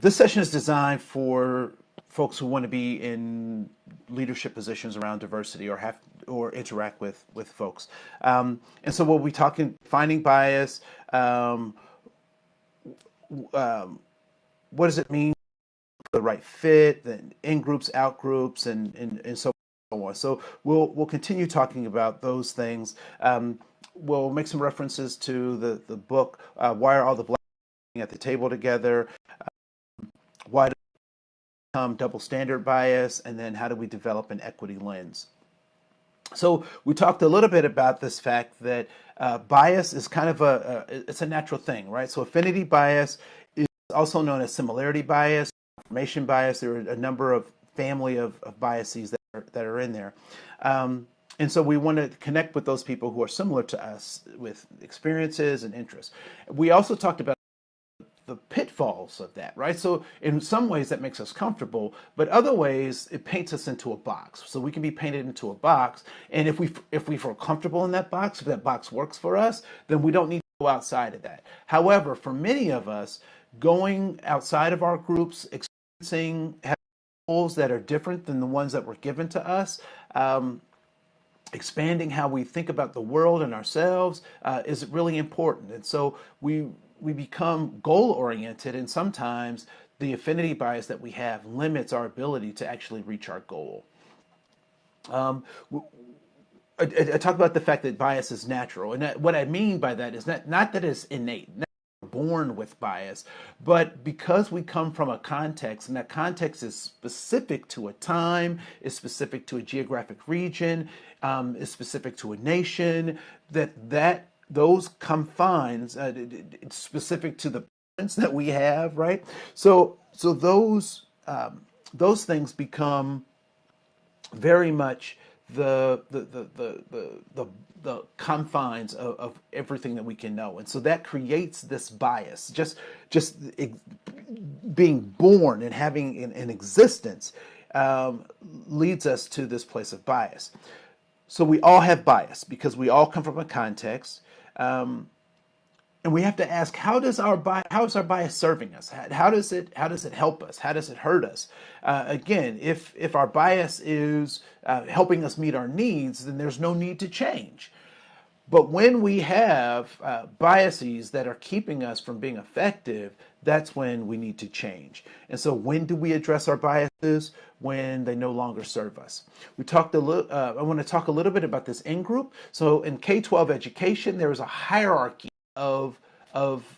This session is designed for folks who want to be in leadership positions around diversity or have or interact with folks. And so we'll be talking finding bias. What does it mean for the right fit? Then in groups, out groups, and so on. So we'll continue talking about those things. We'll make some references to the book. Why are all the Black at the table together? Why do we become double standard bias, and then how do we develop an equity lens? So we talked a little bit about this fact that bias is kind of it's a natural thing, right? So affinity bias is also known as similarity bias, confirmation bias. There are a number of family of biases that are in there. And so we want to connect with those people who are similar to us with experiences and interests. We also talked about the pitfalls of that, right? So in some ways that makes us comfortable, but other ways it paints us into a box. So we can be painted into a box, and if we feel comfortable in that box, if that box works for us, then we don't need to go outside of that. However, for many of us, going outside of our groups, experiencing having goals that are different than the ones that were given to us, expanding how we think about the world and ourselves is really important. And so we become goal-oriented, and sometimes the affinity bias that we have limits our ability to actually reach our goal. I talk about the fact that bias is natural, and what I mean by that is not that it's innate, not born with bias, but because we come from a context, and that context is specific to a time, is specific to a geographic region, is specific to a nation, that those confines, it's specific to the parents that we have, right? So those things become very much the confines of everything that we can know, and so that creates this bias. Just being born and having an existence leads us to this place of bias. So we all have bias because we all come from a context. And we have to ask, how is our bias serving us? How does it help us? How does it hurt us? Again, if our bias is helping us meet our needs, then there's no need to change. But when we have biases that are keeping us from being effective, that's when we need to change. And so when do we address our biases? When they no longer serve us. We talked I want to talk a little bit about this in-group. So in K-12 education, there is a hierarchy of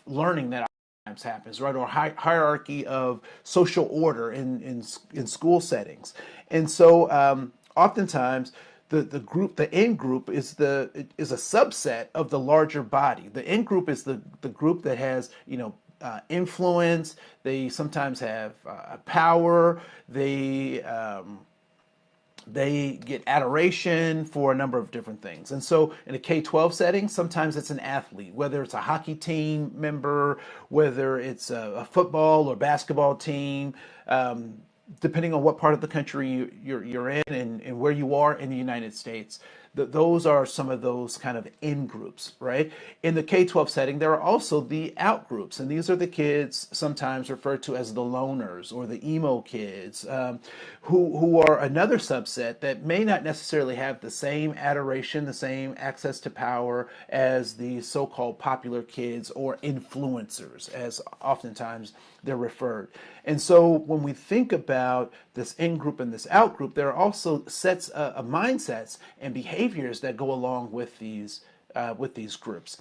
learning that sometimes happens, right? Or hierarchy of social order in school settings. And so oftentimes the in-group is a subset of the larger body. The in-group is the group that has, influence. They sometimes have power. They get adoration for a number of different things. And so in a K-12 setting, sometimes it's an athlete, whether it's a hockey team member, whether it's a football or basketball team, depending on what part of the country you're in and where you are in the United States. Those are some of those kind of in-groups, right? In the K-12 setting, there are also the out-groups, and these are the kids sometimes referred to as the loners or the emo kids, who are another subset that may not necessarily have the same adoration, the same access to power as the so-called popular kids or influencers, as oftentimes they're referred. And so when we think about this in-group and this out-group, there are also sets of mindsets and behaviors that go along with these groups.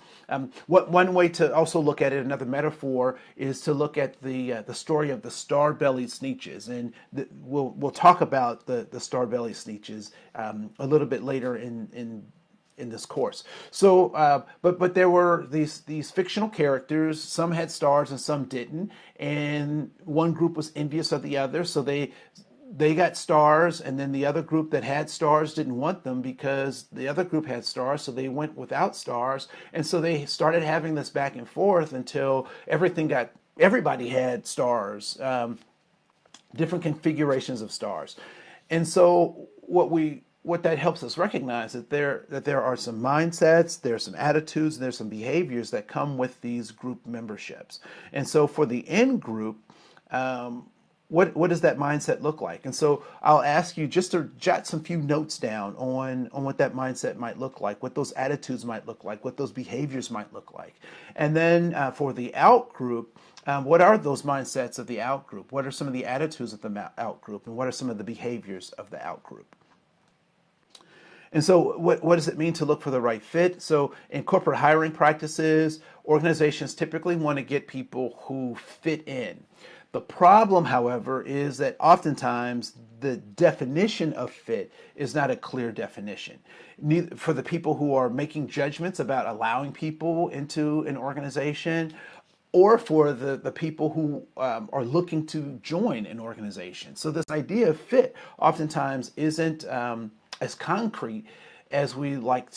One way to also look at it, another metaphor, is to look at the story of the star-bellied sneetches, and we'll talk about the star-bellied sneetches a little bit later in this course. So, but there were these fictional characters. Some had stars and some didn't, and one group was envious of the other, so they got stars, and then the other group that had stars didn't want them because the other group had stars, so they went without stars. And so they started having this back and forth until everybody had stars, different configurations of stars. And so what that helps us recognize that there are some mindsets, there are some attitudes, and there's some behaviors that come with these group memberships. And so for the in group, What does that mindset look like? And so I'll ask you just to jot some few notes down on what that mindset might look like, what those attitudes might look like, what those behaviors might look like. And then for the out group, what are those mindsets of the out group? What are some of the attitudes of the out group? And what are some of the behaviors of the out group? And so what does it mean to look for the right fit? So in corporate hiring practices, organizations typically want to get people who fit in. The problem, however, is that oftentimes the definition of fit is not a clear definition. For the people who are making judgments about allowing people into an organization, or for the people who are looking to join an organization. So this idea of fit oftentimes isn't as concrete as we like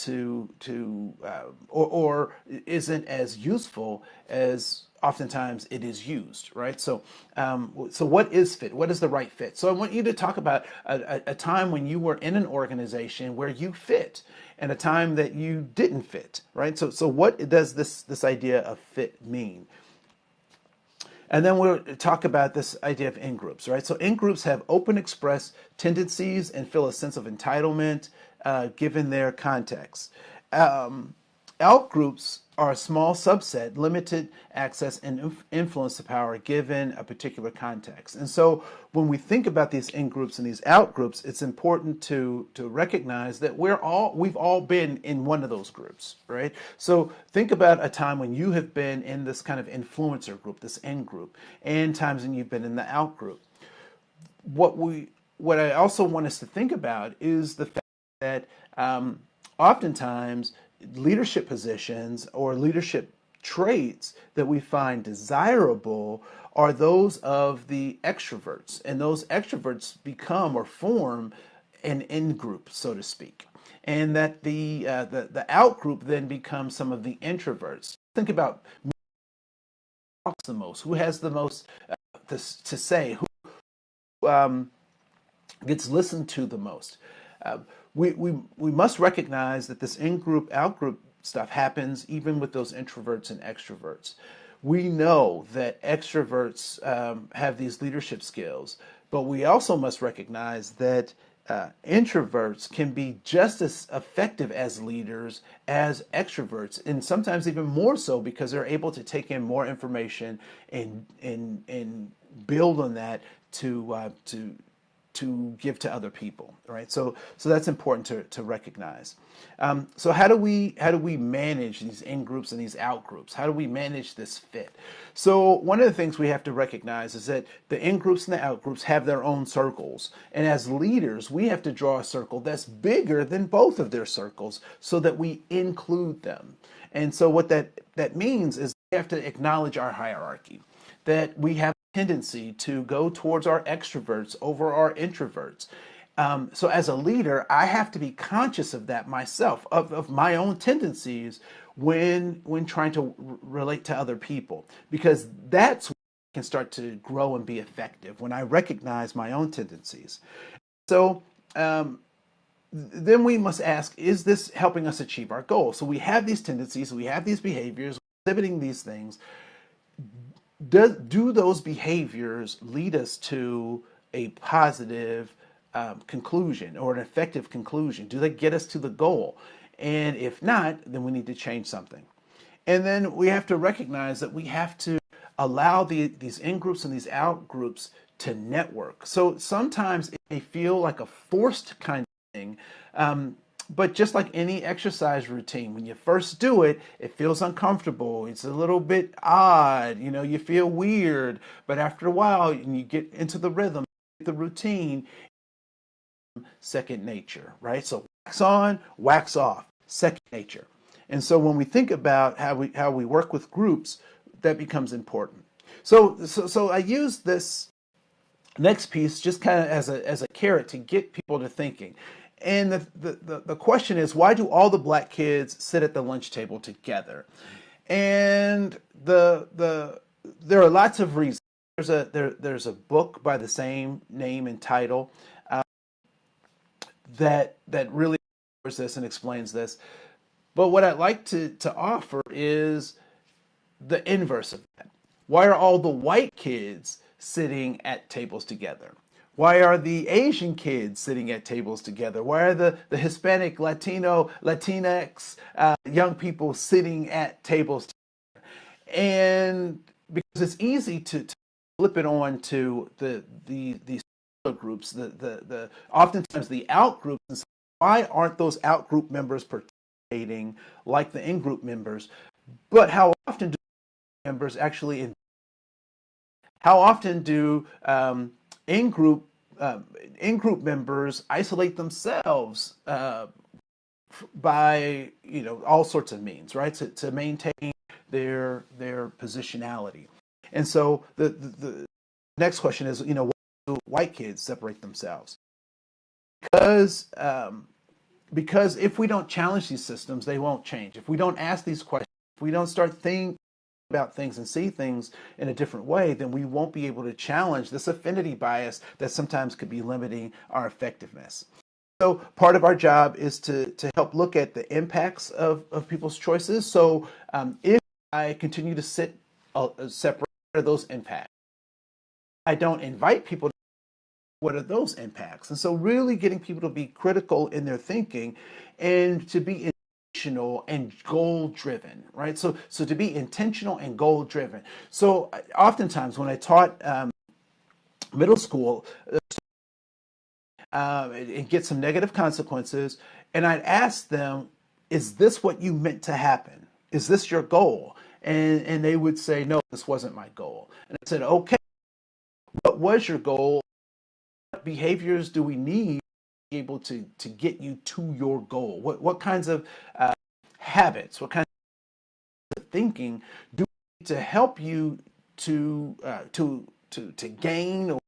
or isn't as useful as oftentimes it is used, right? So, so what is fit? What is the right fit? So I want you to talk about a time when you were in an organization where you fit, and a time that you didn't fit, right? So what does this idea of fit mean? And then we'll talk about this idea of in-groups, right? So in-groups have open express tendencies and feel a sense of entitlement given their context. Out-groups are a small subset, limited access and influence to power given a particular context. And so when we think about these in-groups and these out-groups, it's important to recognize that we've all been in one of those groups, right? So think about a time when you have been in this kind of influencer group, this in-group, and times when you've been in the out-group. What I also want us to think about is the fact that oftentimes leadership positions or leadership traits that we find desirable are those of the extroverts, and those extroverts become or form an in-group, so to speak, and that the out-group then becomes some of the introverts. Think about who talks the most, who has the most to say, who gets listened to the most. We must recognize that this in-group, out-group stuff happens even with those introverts and extroverts. We know that extroverts have these leadership skills, but we also must recognize that introverts can be just as effective as leaders as extroverts, and sometimes even more so because they're able to take in more information and build on that to give to other people, right? So that's important to recognize. So how do we manage these in groups and these out groups? How do we manage this fit? So one of the things we have to recognize is that the in groups and the out groups have their own circles, and as leaders, we have to draw a circle that's bigger than both of their circles so that we include them. And so what that means is we have to acknowledge our hierarchy, that we have tendency to go towards our extroverts over our introverts. So as a leader, I have to be conscious of that myself, of my own tendencies when trying to relate to other people, because that's when I can start to grow and be effective, when I recognize my own tendencies. So then we must ask, is this helping us achieve our goal? So we have these tendencies, we have these behaviors, exhibiting these things. Do those behaviors lead us to a positive conclusion or an effective conclusion? Do they get us to the goal? And if not, then we need to change something. And then we have to recognize that we have to allow these in-groups and these out-groups to network. So sometimes it may feel like a forced kind of thing, but just like any exercise routine, when you first do it, it feels uncomfortable. It's a little bit odd, you feel weird. But after a while, and you get into the rhythm, the routine, second nature, right? So wax on, wax off, second nature. And so when we think about how we work with groups, that becomes important. So I use this next piece just kind of as a carrot to get people to thinking. And the question is, why do all the black kids sit at the lunch table together? And there are lots of reasons. There's a book by the same name and title that really covers this and explains this. But what I'd like to offer is the inverse of that. Why are all the white kids sitting at tables together? Why are the Asian kids sitting at tables together? Why are the Hispanic, Latino, Latinx young people sitting at tables together? And because it's easy to flip it on to these groups, the oftentimes the out groups, and say, why aren't those out group members participating like the in group members? But how often do members actually? How often do in group members isolate themselves by all sorts of means, right? To maintain their positionality. And so the next question is, why do white kids separate themselves? Because if we don't challenge these systems, they won't change. If we don't ask these questions, if we don't start thinking about things and see things in a different way, then we won't be able to challenge this affinity bias that sometimes could be limiting our effectiveness. So part of our job is to help look at the impacts of people's choices. So if I continue to separate those impacts, I don't invite people to what are those impacts. And so really getting people to be critical in their thinking and to be intentional and goal driven, right? So to be intentional and goal driven. So oftentimes when I taught middle school, and get some negative consequences, and I'd ask them, is this what you meant to happen? Is this your goal? And they would say, no, this wasn't my goal. And I said, okay, what was your goal? What behaviors do we need to be able to get you to your goal? What kinds of habits, what kinds of thinking do we need to help you to gain or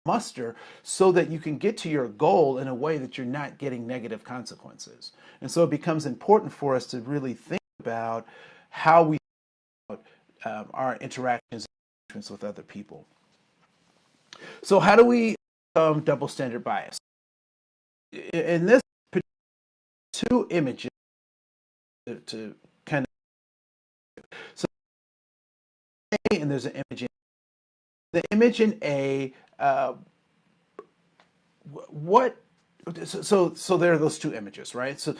muster so that you can get to your goal in a way that you're not getting negative consequences? And so it becomes important for us to really think about how we our interactions with other people. So how do we double standard bias? In this two images to kind of, so A, and there's an image in the image in A. So there are those two images, right? So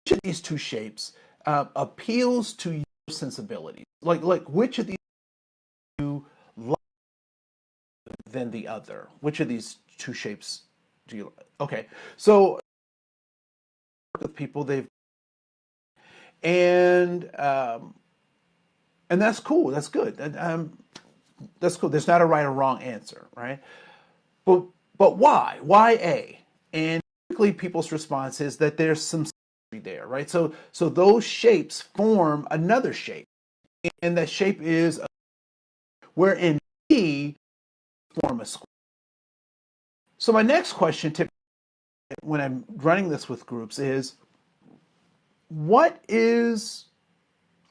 each of these two shapes appeals to your sensibilities. Like which of these you like than the other? Which of these two shapes do you like? Okay, so with people and that's cool. That's good. That's cool. There's not a right or wrong answer, right? But why? Why A? And typically people's response is that there's some symmetry there, right? So those shapes form another shape, and that shape is where in B form a square. So my next question, typically, when I'm running this with groups, is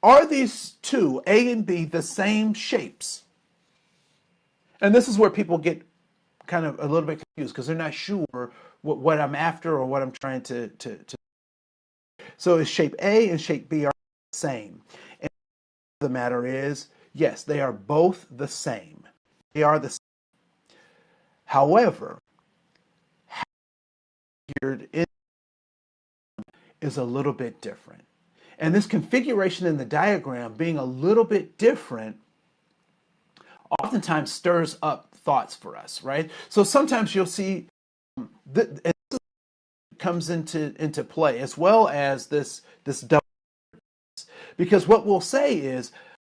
are these two, A and B, the same shapes? And this is where people get kind of a little bit confused because they're not sure what I'm after or what I'm trying to. So is shape A and shape B are the same? And the matter is, yes, they are both the same. They are the same. However, how figured in is a little bit different. And this configuration in the diagram being a little bit different oftentimes stirs up thoughts for us, right? So sometimes you'll see that this comes into play as well as this double, because what we'll say is,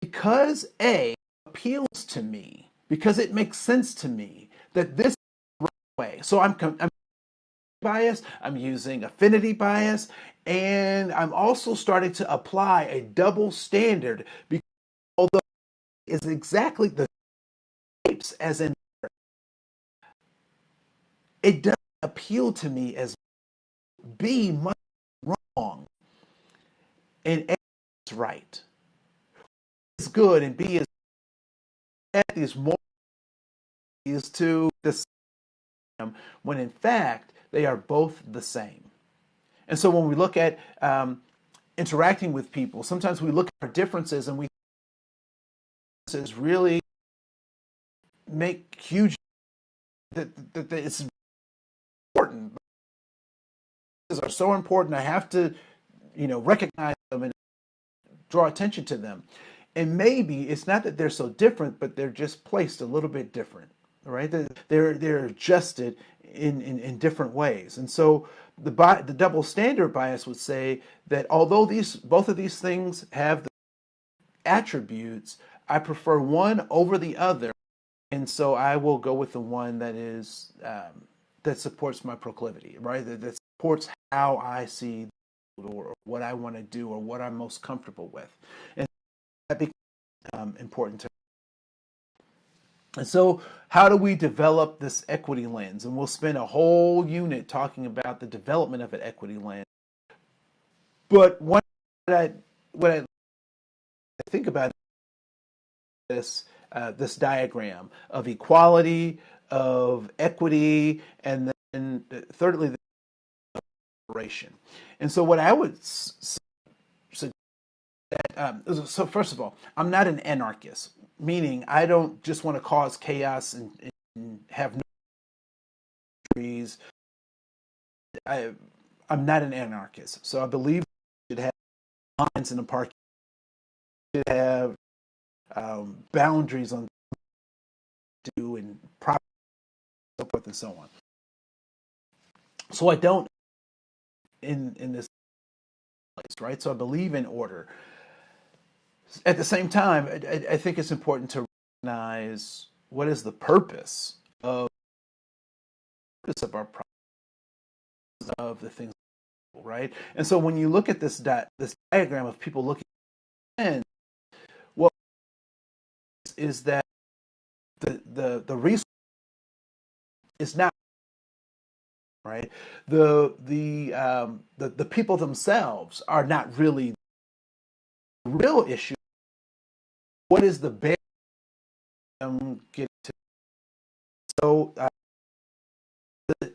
because A appeals to me, because it makes sense to me that this is the right way. So I'm bias, I'm using affinity bias, and I'm also starting to apply a double standard because although it's exactly the shapes as in, it doesn't appeal to me as B must be wrong and A is right. It's good and B is at these more is to the same, when in fact they are both the same. And so when we look at interacting with people, sometimes we look at our differences and we is really make huge that it's important. These are so important. I have to, recognize them and draw attention to them. And maybe it's not that they're so different, but they're just placed a little bit different, right? They're adjusted in different ways. And so the double standard bias would say that although both of these things have the attributes, I prefer one over the other, and so I will go with the one that is that supports my proclivity, right? That supports how I see or what I want to do or what I'm most comfortable with, and that becomes important to. And so, how do we develop this equity lens? And we'll spend a whole unit talking about the development of an equity lens. But what I think about this diagram of equality, of equity, and then thirdly, the separation. And so, what I would suggest that so first of all, I'm not an anarchist, meaning I don't just want to cause chaos and have no trees. I'm not an anarchist, so I believe we should have lines in the park, should have boundaries on do and property, so forth and so on. So I don't in this place, right? So I believe in order. At the same time, I think it's important to recognize what is the purpose of our process of the things, right? And so when you look at this diagram of people looking in, what is that the resource is not right. The people themselves are not really the real issue. What is the barrier get to? So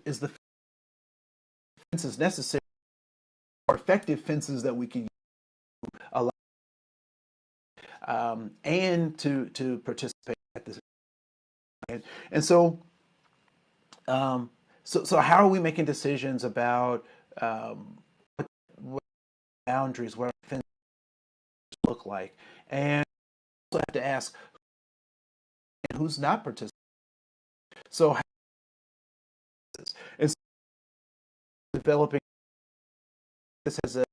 is the fences necessary or effective fences that we can use allow and to participate at this, and so so how are we making decisions about what boundaries, what fences look like, and also have to ask who's not participating. So it's developing this as a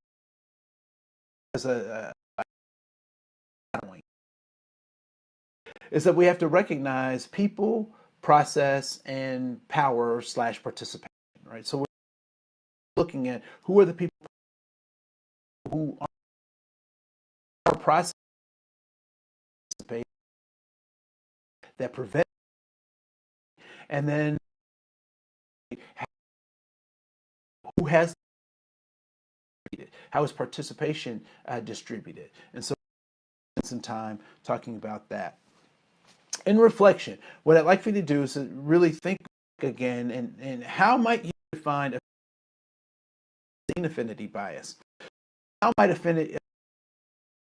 is that we have to recognize people, process, and power / participation, right? So we're looking at who are the people who are processing that prevent, and then who has how is participation distributed, and so some time talking about that. In reflection, what I'd like for you to do is to really think again and how might you define affinity bias? How might affinity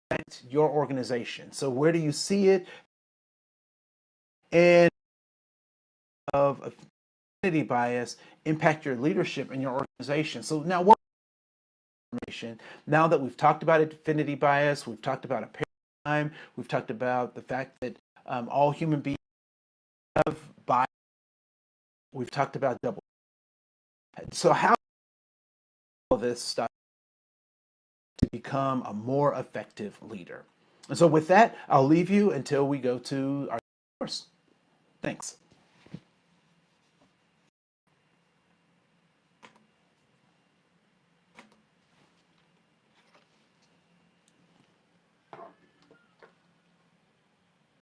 affect your organization? So where do you see it? And of affinity bias impact your leadership and your organization? So now what information? Now that we've talked about affinity bias, we've talked about a paradigm, we've talked about the fact that all human beings have bias. We've talked about double. So how all this stuff to become a more effective leader? And so with that, I'll leave you until we go to our course. Thanks.